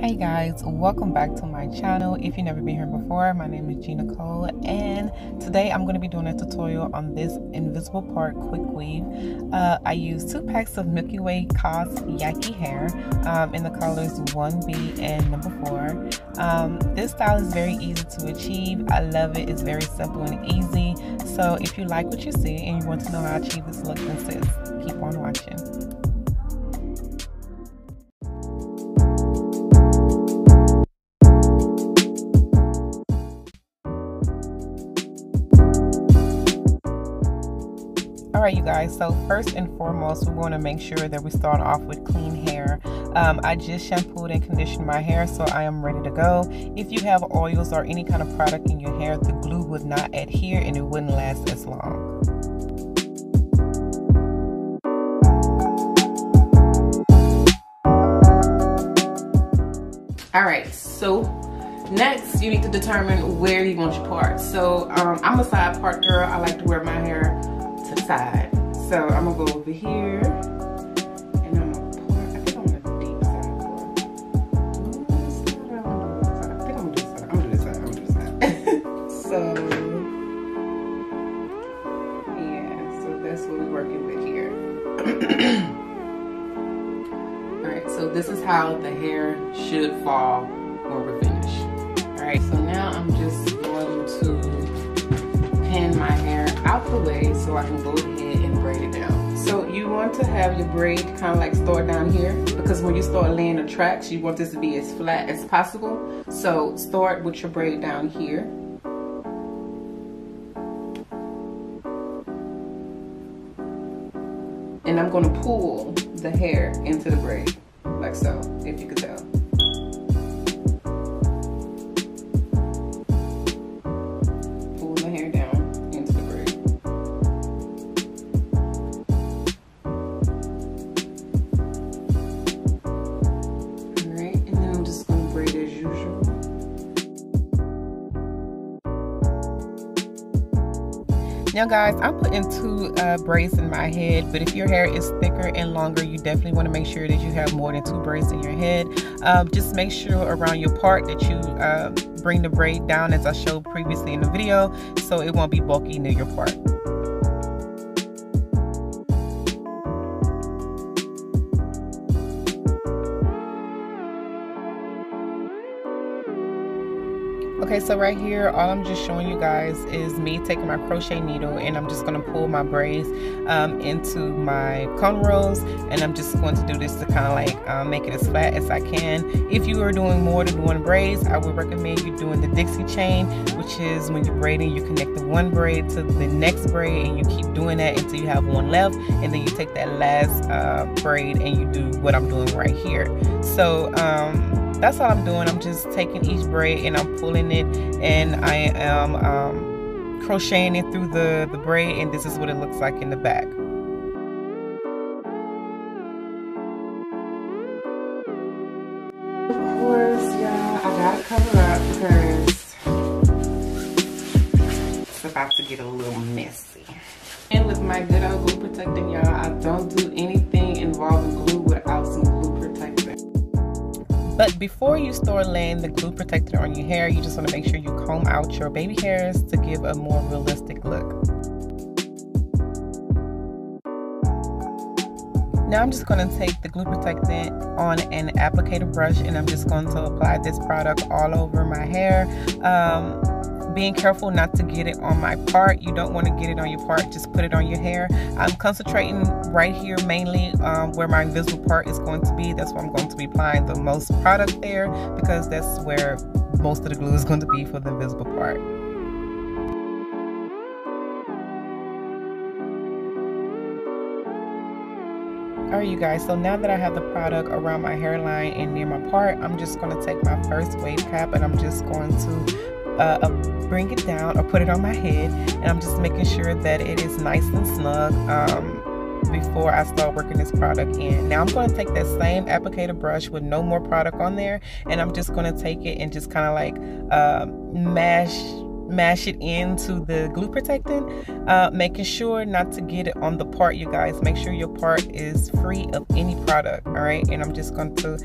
Hey guys, welcome back to my channel. If you've never been here before, my name is Gina Cole, and today I'm going to be doing a tutorial on this invisible part quick weave. I use 2 packs of Milky Way Cos Yaky hair in the colors 1B and number 4. This style is very easy to achieve. I love it. It's very simple and easy. So if you like what you see and you want to know how to achieve this look, then sis, keep on watching. Alright you guys, so first and foremost we want to make sure that we start off with clean hair. I just shampooed and conditioned my hair, so I am ready to go. If you have oils or any kind of product in your hair, the glue would not adhere and it wouldn't last as long. Alright, so next you need to determine where you want your part. So I'm a side part girl. I like to wear my hair to the side. So I'm gonna go over here and I'm gonna pour, I think I'm gonna deep side pour. I think I'm gonna do this side. I'm gonna do this side. I'm gonna do this side. So yeah, so that's what we're working with here. Alright, so this is how the hair should fall when we're finished. Alright, so now I'm just going to pin my hair out the way so I can go ahead and braid it down. So you want to have your braid kind of like start down here, because when you start laying the tracks, you want this to be as flat as possible. So start with your braid down here. And I'm going to pull the hair into the braid, like so, if you could tell. Pull the hair down into the braid. Alright, and then I'm just going to braid as usual. Now guys, I'm putting 2 braids in my head, but if your hair is thicker and longer, you definitely want to make sure that you have more than 2 braids in your head. Just make sure around your part that you bring the braid down as I showed previously in the video, so it won't be bulky near your part. Okay, so right here, all I'm just showing you guys is me taking my crochet needle and I'm just going to pull my braids into my cornrows, and I'm just going to do this to kind of like make it as flat as I can. If you are doing more than 1 braids, I would recommend you doing the Dixie chain, which is when you're braiding, you connect the 1 braid to the next braid and you keep doing that until you have 1 left, and then you take that last braid and you do what I'm doing right here. So that's all I'm doing. I'm just taking each braid and I'm pulling it, and I am crocheting it through the braid, and this is what it looks like in the back. Of course, y'all, I gotta cover up because it's about to get a little messy. And with my good old glue protectant, y'all, I don't do anything involving glue without some glue protectant. But before you start laying the glue protector on your hair, you just want to make sure you comb out your baby hairs to give a more realistic look. Now I'm just going to take the glue protectant on an applicator brush, and I'm just going to apply this product all over my hair. Being careful not to get it on my part. You don't want to get it on your part, just put it on your hair. I'm concentrating right here mainly where my invisible part is going to be. That's where I'm going to be applying the most product there, because that's where most of the glue is going to be for the invisible part. Alright you guys, so now that I have the product around my hairline and near my part, I'm just going to take my first wave cap and I'm just going to bring it down or put it on my head, and I'm just making sure that it is nice and snug before I start working this product in. Now I'm going to take that same applicator brush with no more product on there, and I'm just going to take it and just kind of like mash it into the glue protectant, making sure not to get it on the part, you guys. Make sure your part is free of any product. All right, and I'm just going to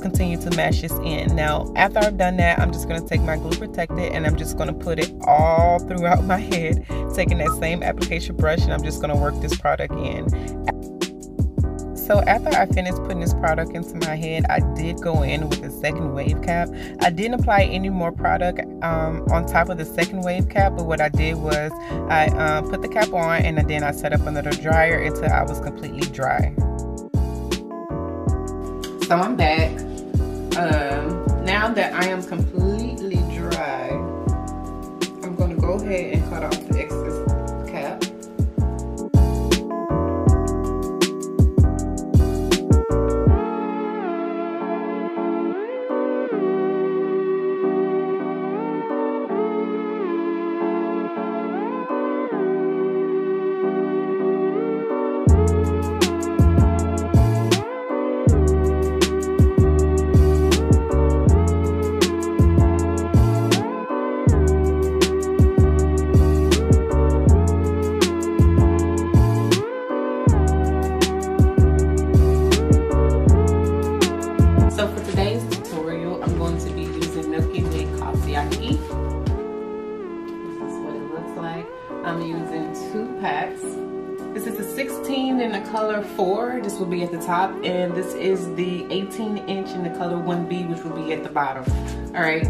continue to mash this in. Now, after I've done that, I'm just gonna take my glue protectant and I'm just gonna put it all throughout my head, taking that same application brush, and I'm just gonna work this product in. So after I finished putting this product into my head, I did go in with a second wave cap. I didn't apply any more product on top of the second wave cap, but what I did was I put the cap on and then I set up under the dryer until I was completely dry. So I'm back. Now that I am completely dry, I'm going to go ahead and cut off the excess cap. I'm using 2 packs. This is a 16 in the color 4. This will be at the top, and this is the 18-inch in the color 1B, which will be at the bottom. All right.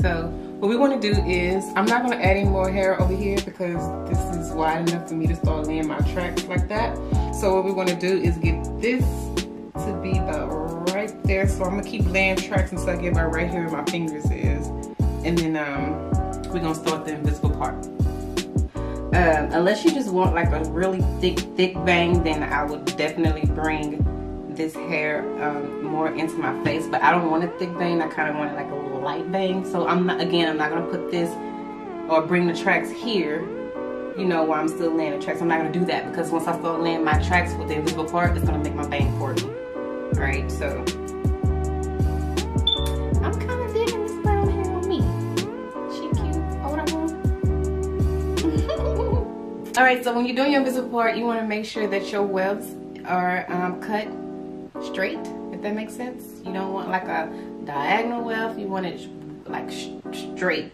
So what we want to do is, I'm not going to add any more hair over here because this is wide enough for me to start laying my tracks like that. So what we want to do is get this to be about right there. So I'm going to keep laying tracks until I get about right here where my fingers is. And then we're going to start the invisible part. Unless you just want like a really thick bang, then I would definitely bring this hair more into my face, but I don't want a thick bang. I kind of want it like a little light bang. So I'm not gonna put this or bring the tracks here, you know, while I'm still laying the tracks. I'm not gonna do that because once I start laying my tracks with the invisible part, it's gonna make my bang for me. All right, so I'm kind of digging this brown hair on me. She cute. Oh, what I want. All right, so when you're doing your invisible part, you want to make sure that your wefts are cut straight, if that makes sense. You don't want like a diagonal weft, you want it like straight,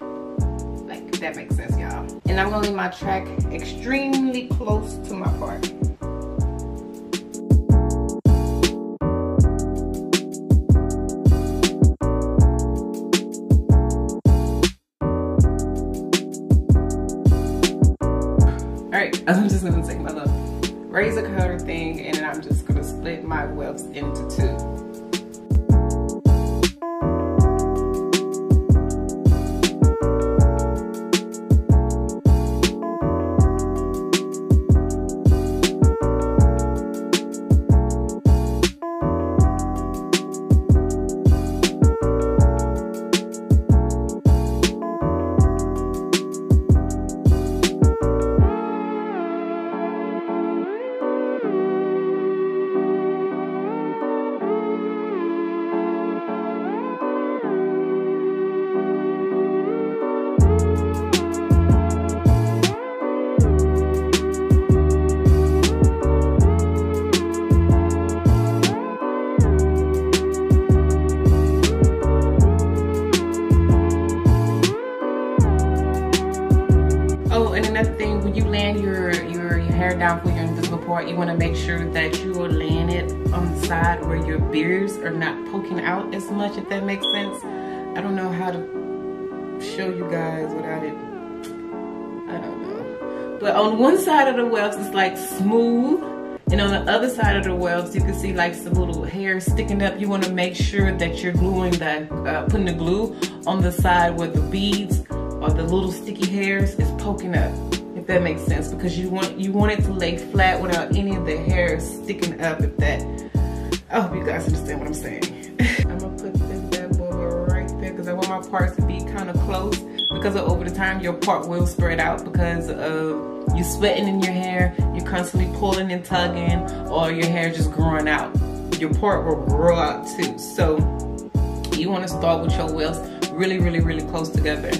like, if that makes sense, y'all. And I'm gonna leave my track extremely close to my part. Alright, I'm just gonna take my little razor cutter thing and then I'm just gonna split my wefts into 2. Down for your invisible part, you want to make sure that you are laying it on the side where your beards are not poking out as much, if that makes sense. I don't know how to show you guys without it. I don't know. But on one side of the wefts it's like smooth, and on the other side of the wefts you can see like some little hair sticking up. You want to make sure that you're gluing that, putting the glue on the side where the beads or the little sticky hairs is poking up. If that makes sense, because you want it to lay flat without any of the hair sticking up. If that, I hope you guys understand what I'm saying. I'm gonna put this bad boy right there because I want my parts to be kind of close. because of over the time your part will spread out because of you sweating in your hair, you're constantly pulling and tugging, or your hair just growing out. Your part will grow out too. So you want to start with your welts really close together.